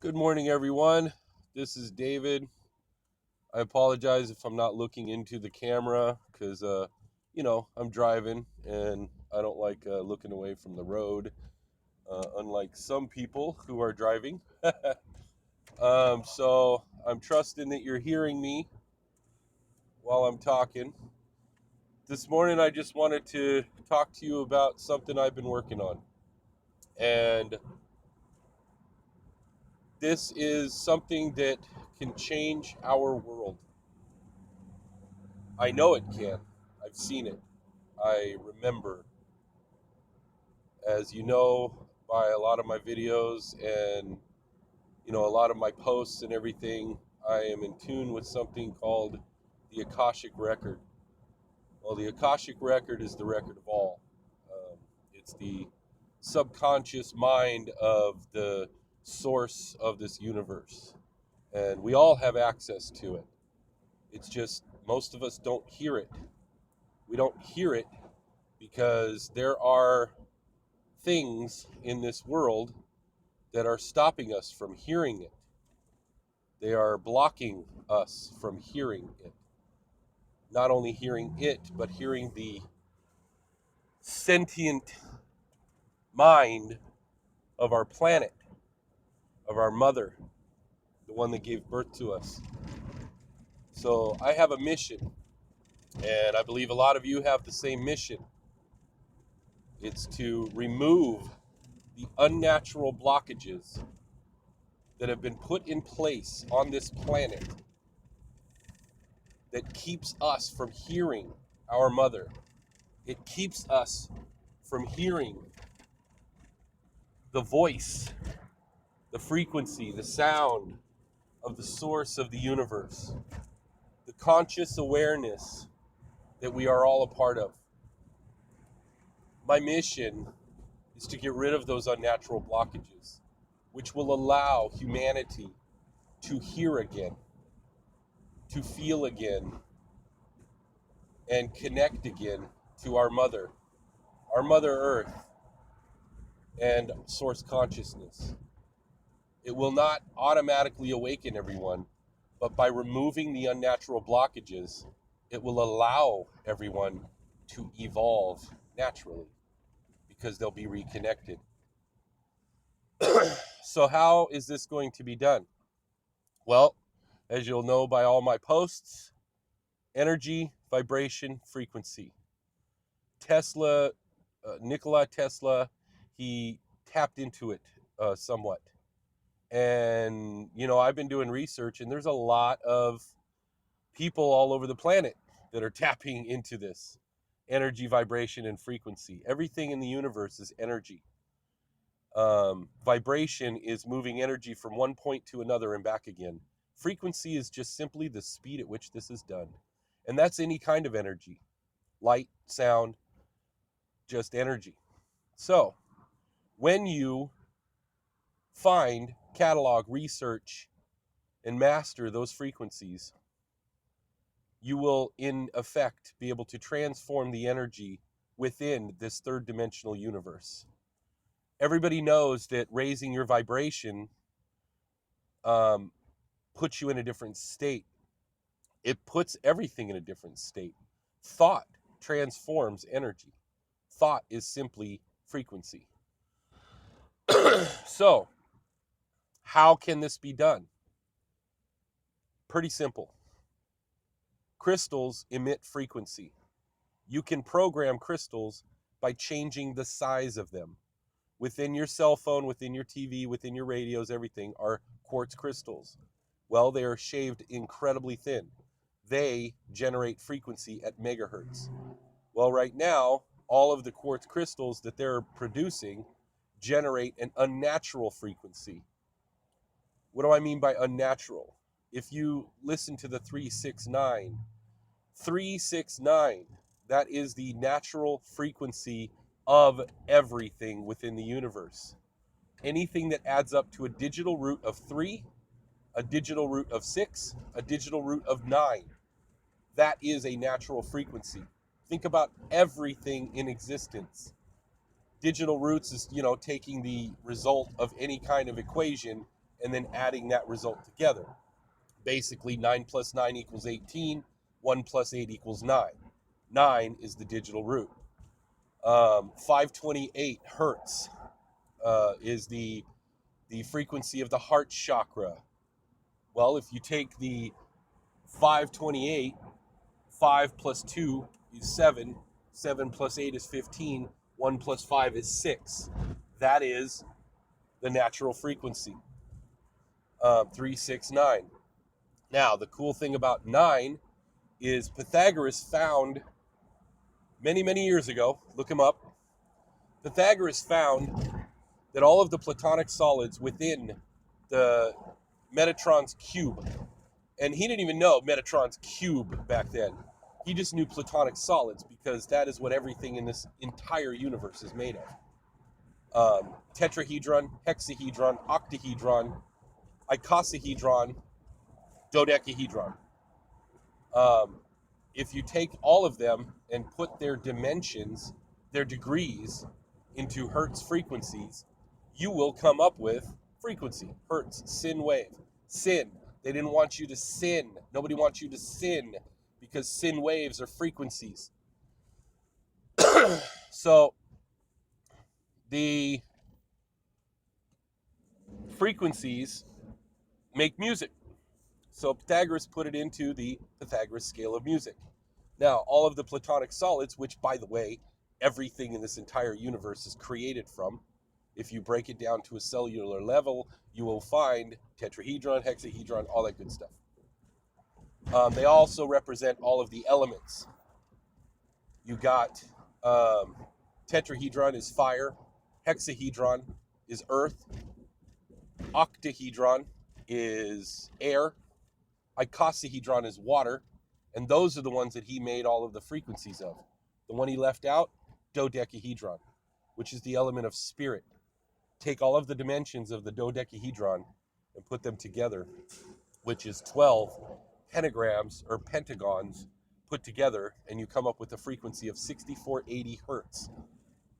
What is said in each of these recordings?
Good morning, everyone. This is David. I apologize if I'm not looking into the camera because, I'm driving and I don't like looking away from the road, unlike some people who are driving. So I'm trusting that you're hearing me while I'm talking. This morning, I just wanted to talk to you about something I've been working on. And this is something that can change our world. I know it can. I've seen it. I remember, as you know, by a lot of my videos and a lot of my posts and everything, I am in tune with something called the Akashic Record. Well, the Akashic Record is the record of all. It's the subconscious mind of the source of this universe, and we all have access to it. It's just most of us don't hear it. We don't hear it because there are things in this world that are stopping us from hearing it. They are blocking us from hearing it. Not only hearing it, but hearing the sentient mind of our planet, of our mother, the one that gave birth to us. So I have a mission, and I believe a lot of you have the same mission. It's to remove the unnatural blockages that have been put in place on this planet that keeps us from hearing our mother. It keeps us from hearing the voice, the frequency, the sound of the source of the universe, the conscious awareness that we are all a part of. My mission is to get rid of those unnatural blockages, which will allow humanity to hear again, to feel again, and connect again to our Mother Earth, and source consciousness. It will not automatically awaken everyone, but by removing the unnatural blockages, it will allow everyone to evolve naturally because they'll be reconnected. So how is this going to be done? Well, as you'll know by all my posts, energy, vibration, frequency. Nikola Tesla, he tapped into it somewhat. And, I've been doing research, and there's a lot of people all over the planet that are tapping into this energy, vibration, and frequency. Everything in the universe is energy. Vibration is moving energy from one point to another and back again. Frequency is just simply the speed at which this is done. And that's any kind of energy. Light, sound, just energy. So, when you find, catalog, research, and master those frequencies, you will, in effect, be able to transform the energy within this third dimensional universe. Everybody knows that raising your vibration puts you in a different state. It puts everything in a different state. Thought transforms energy. Thought is simply frequency. So, how can this be done? Pretty simple. Crystals emit frequency. You can program crystals by changing the size of them. Within your cell phone, within your TV, within your radios, everything are quartz crystals. Well, they are shaved incredibly thin. They generate frequency at megahertz. Well, right now, all of the quartz crystals that they're producing generate an unnatural frequency. What do I mean by unnatural? If you listen to the 369, that is the natural frequency of everything within the universe. Anything that adds up to a digital root of 3, a digital root of 6, a digital root of 9, that is a natural frequency. Think about everything in existence. Digital roots is, taking the result of any kind of equation and then adding that result together. Basically, 9 plus 9 equals 18. 1 plus 8 equals 9. 9 is the digital root. 528 hertz is the frequency of the heart chakra. Well, if you take the 528, 5 plus 2 is 7. 7 plus 8 is 15. 1 plus 5 is 6. That is the natural frequency. 369. Now, the cool thing about 9 is Pythagoras found many, many years ago, look him up, Pythagoras found that all of the Platonic solids within the Metatron's cube, and he didn't even know Metatron's cube back then. He just knew Platonic solids because that is what everything in this entire universe is made of. Tetrahedron, hexahedron, octahedron, icosahedron, dodecahedron. If you take all of them and put their dimensions, their degrees, into Hertz frequencies, you will come up with frequency. Hertz, sin wave. Sin. They didn't want you to sin. Nobody wants you to sin because sin waves are frequencies. So the frequencies make music. So Pythagoras put it into the Pythagoras scale of music. Now, all of the Platonic solids, which, by the way, everything in this entire universe is created from, if you break it down to a cellular level, you will find tetrahedron, hexahedron, all that good stuff. They also represent all of the elements. You got tetrahedron is fire, hexahedron is earth, octahedron is air, icosahedron is water, and those are the ones that he made all of the frequencies of. The one he left out, dodecahedron, which is the element of spirit. Take all of the dimensions of the dodecahedron and put them together, which is 12 pentagrams or pentagons put together, and you come up with a frequency of 6480 hertz.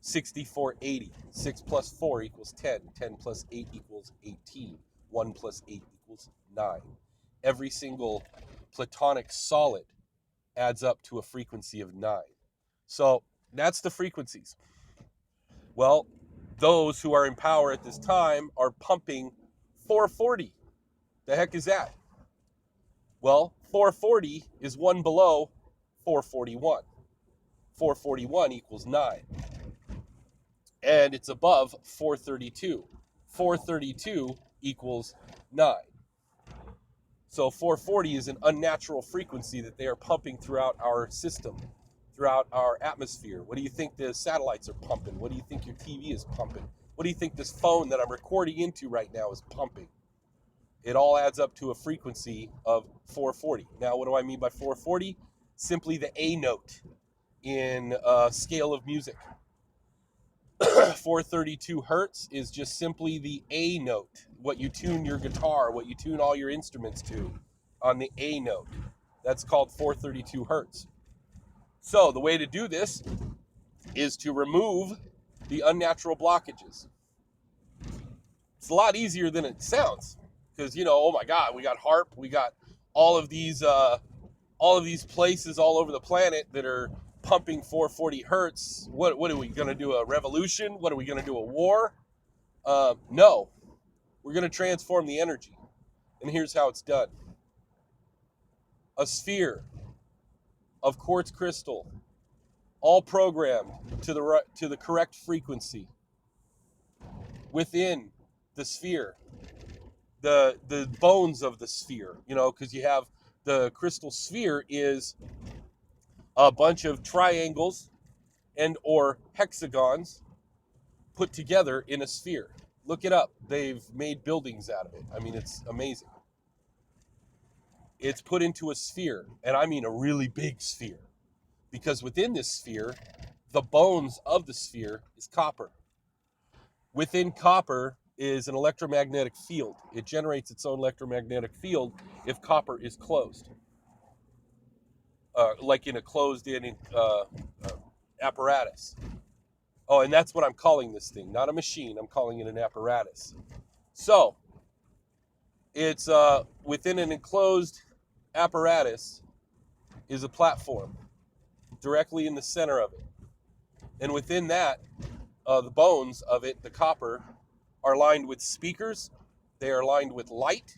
6480. 6 plus 4 equals 10. 10 plus 8 equals 18. 1 plus 8 equals 9. Every single Platonic solid adds up to a frequency of 9. So that's the frequencies. Well, those who are in power at this time are pumping 440. The heck is that? Well, 440 is one below 441. 441 equals 9. And it's above 432. 432 equals 9. So 440 is an unnatural frequency that they are pumping throughout our system, throughout our atmosphere. What do you think the satellites are pumping? What do you think your TV is pumping? What do you think this phone that I'm recording into right now is pumping? It all adds up to a frequency of 440. Now, what do I mean by 440? Simply the A note in a scale of music. 432 hertz is just simply the A note, what you tune your guitar, what you tune all your instruments to on the A note. That's called 432 hertz. So the way to do this is to remove the unnatural blockages. It's a lot easier than it sounds because, oh my God, we got HARP, we got all of these places all over the planet that are pumping 440 hertz. What are we going to do, a revolution? What are we going to do, a war? No. We're going to transform the energy. And here's how it's done. A sphere of quartz crystal, all programmed to the correct frequency. Within the sphere, the bones of the sphere, because you have the crystal sphere is a bunch of triangles and or hexagons put together in a sphere. Look it up. They've made buildings out of it. I mean, it's amazing. It's put into a sphere, and I mean a really big sphere, because within this sphere, the bones of the sphere is copper. Within copper is an electromagnetic field. It generates its own electromagnetic field if copper is closed. Like in a closed-in apparatus. Oh, and that's what I'm calling this thing. Not a machine. I'm calling it an apparatus. So, It's within an enclosed apparatus is a platform directly in the center of it. And within that, the bones of it, the copper, are lined with speakers. They are lined with light,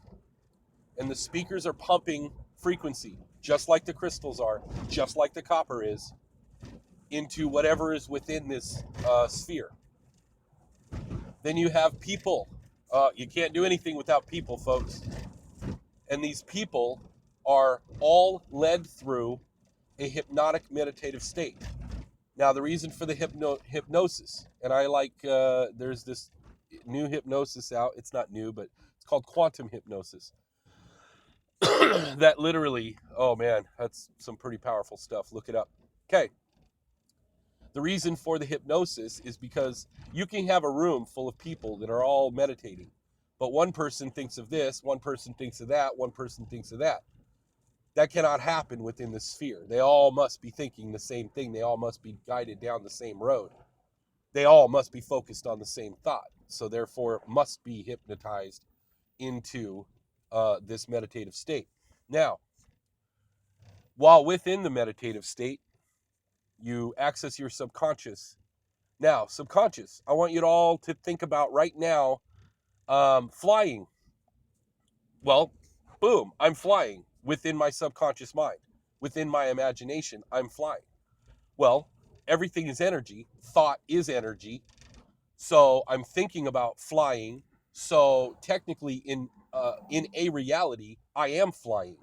and the speakers are pumping frequency, just like the crystals are, just like the copper is, into whatever is within this sphere. Then you have people. You can't do anything without people, folks. And these people are all led through a hypnotic meditative state. Now, the reason for the hypnosis, and I like, there's this new hypnosis out. It's not new, but it's called quantum hypnosis. That literally, oh man, that's some pretty powerful stuff. Look it up. Okay. The reason for the hypnosis is because you can have a room full of people that are all meditating, but one person thinks of this, one person thinks of that, one person thinks of that. That cannot happen within the sphere. They all must be thinking the same thing. They all must be guided down the same road. They all must be focused on the same thought. So therefore must be hypnotized into this meditative state. Now, while within the meditative state, you access your subconscious. Now, subconscious, I want you all to think about right now flying. Well, boom, I'm flying within my subconscious mind. Within my imagination, I'm flying. Well, everything is energy. Thought is energy. So I'm thinking about flying. So technically, in a reality, I am flying.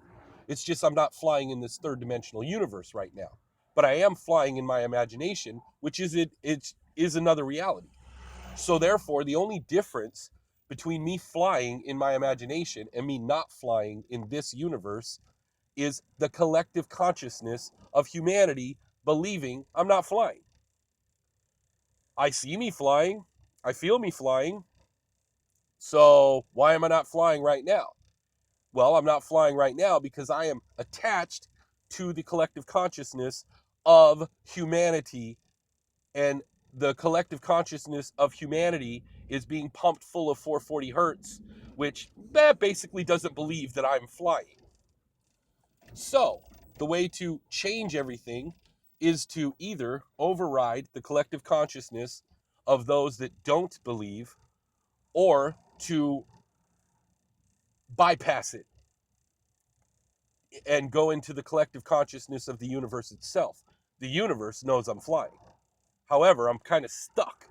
It's just I'm not flying in this third dimensional universe right now, but I am flying in my imagination, which is another reality. So therefore, the only difference between me flying in my imagination and me not flying in this universe is the collective consciousness of humanity believing I'm not flying. I see me flying. I feel me flying. So why am I not flying right now? Well, I'm not flying right now because I am attached to the collective consciousness of humanity, and the collective consciousness of humanity is being pumped full of 440 hertz, which basically doesn't believe that I'm flying. So the way to change everything is to either override the collective consciousness of those that don't believe, or to bypass it and go into the collective consciousness of the universe itself. The universe knows I'm flying. However, I'm kind of stuck.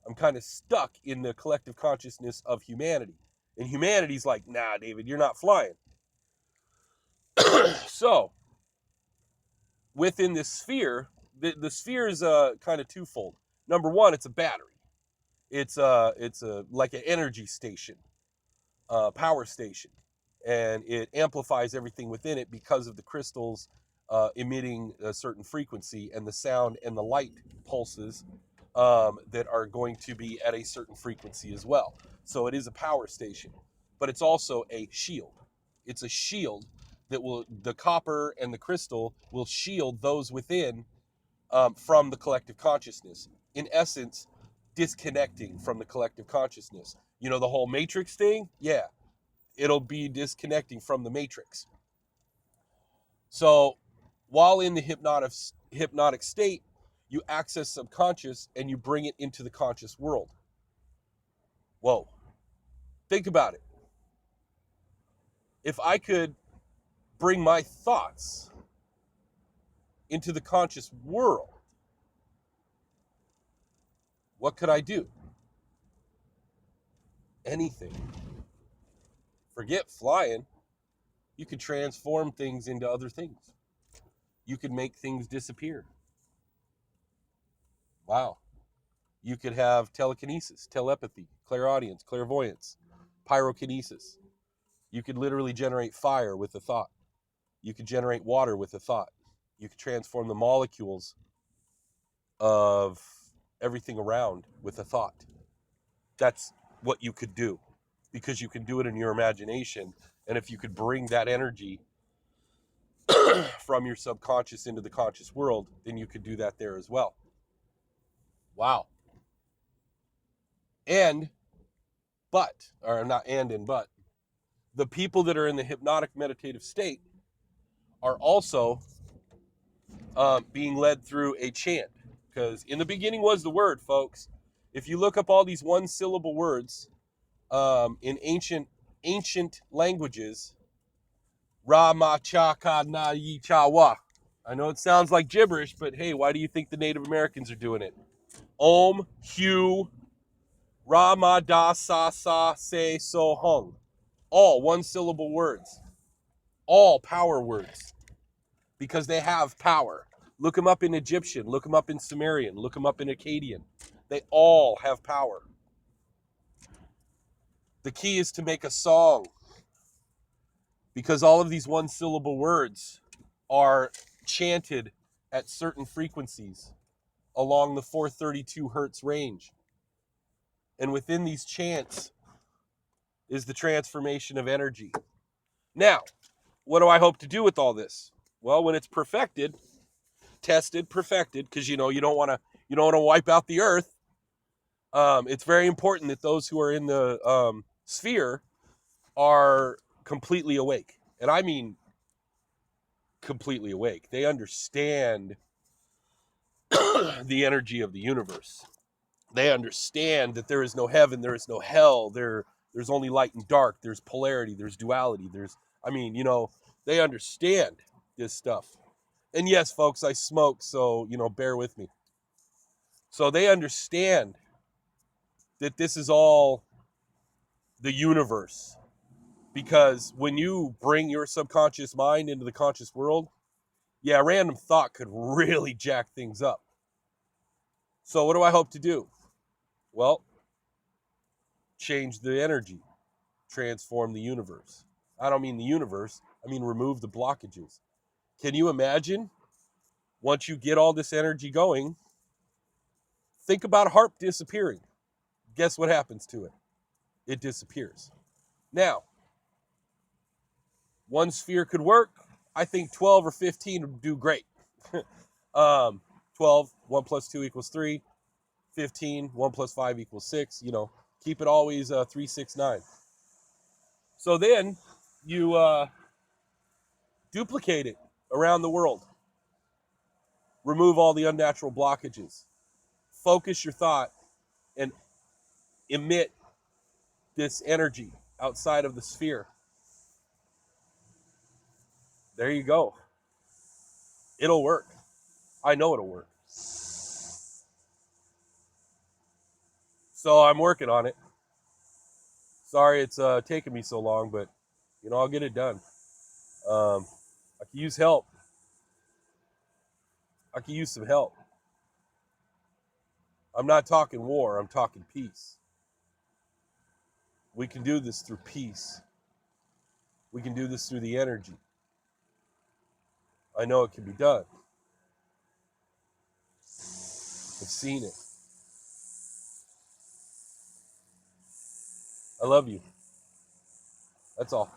I'm kind of stuck in the collective consciousness of humanity. And humanity's like, nah, David, you're not flying. So, within this sphere, the sphere is kind of twofold. Number one, it's a battery. It's a like an energy station, power station, and it amplifies everything within it because of the crystals emitting a certain frequency, and the sound and the light pulses that are going to be at a certain frequency as well. So it is a power station, but it's also a shield. It's a shield that the copper and the crystal will shield those within from the collective consciousness. In essence, disconnecting from the collective consciousness. You know, the whole matrix thing? Yeah, it'll be disconnecting from the matrix. So while in the hypnotic state, you access subconscious and you bring it into the conscious world. Whoa. Think about it. If I could bring my thoughts into the conscious world, what could I do? Anything. Forget flying. You could transform things into other things. You could make things disappear. Wow. You could have telekinesis, telepathy, clairaudience, clairvoyance, pyrokinesis. You could literally generate fire with a thought. You could generate water with a thought. You could transform the molecules of everything around with a thought. That's what you could do, because you can do it in your imagination. And if you could bring that energy from your subconscious into the conscious world, then you could do that there as well. Wow. But the people that are in the hypnotic meditative state are also being led through a chant. Because in the beginning was the word, folks. If you look up all these one-syllable words in ancient languages, Ra ma cha ka na yi cha wa. I know it sounds like gibberish, but hey, why do you think the Native Americans are doing it? Om, Hu, Ra ma da sa sa se so hung. All one-syllable words. All power words. Because they have power. Look them up in Egyptian. Look them up in Sumerian. Look them up in Akkadian. They all have power. The key is to make a song. Because all of these one-syllable words are chanted at certain frequencies along the 432 hertz range. And within these chants is the transformation of energy. Now, what do I hope to do with all this? Well, when it's perfected, tested, perfected, because you don't want to wipe out the earth. It's very important that those who are in the sphere are completely awake. And I mean completely awake. They understand the energy of the universe. They understand that there is no heaven, there is no hell, there's only light and dark, there's polarity, there's duality, they understand this stuff. And yes, folks, I smoke, so, bear with me. So they understand that this is all the universe. Because when you bring your subconscious mind into the conscious world, yeah, random thought could really jack things up. So what do I hope to do? Well, change the energy, transform the universe. I don't mean the universe, I mean remove the blockages. Can you imagine, once you get all this energy going, think about HARP disappearing. Guess what happens to it? It disappears. Now, one sphere could work. I think 12 or 15 would do great. 12, 1 plus 2 equals 3. 15, 1 plus 5 equals 6. Keep it always 3, 6, 9. So then you duplicate it around the world. Remove all the unnatural blockages. Focus your thought and emit this energy outside of the sphere. There you go. It'll work. I know it'll work. So I'm working on it. Sorry it's taking me so long, but I'll get it done. I can use help. I can use some help. I'm not talking war, I'm talking peace. We can do this through peace. We can do this through the energy. I know it can be done. I've seen it. I love you. That's all.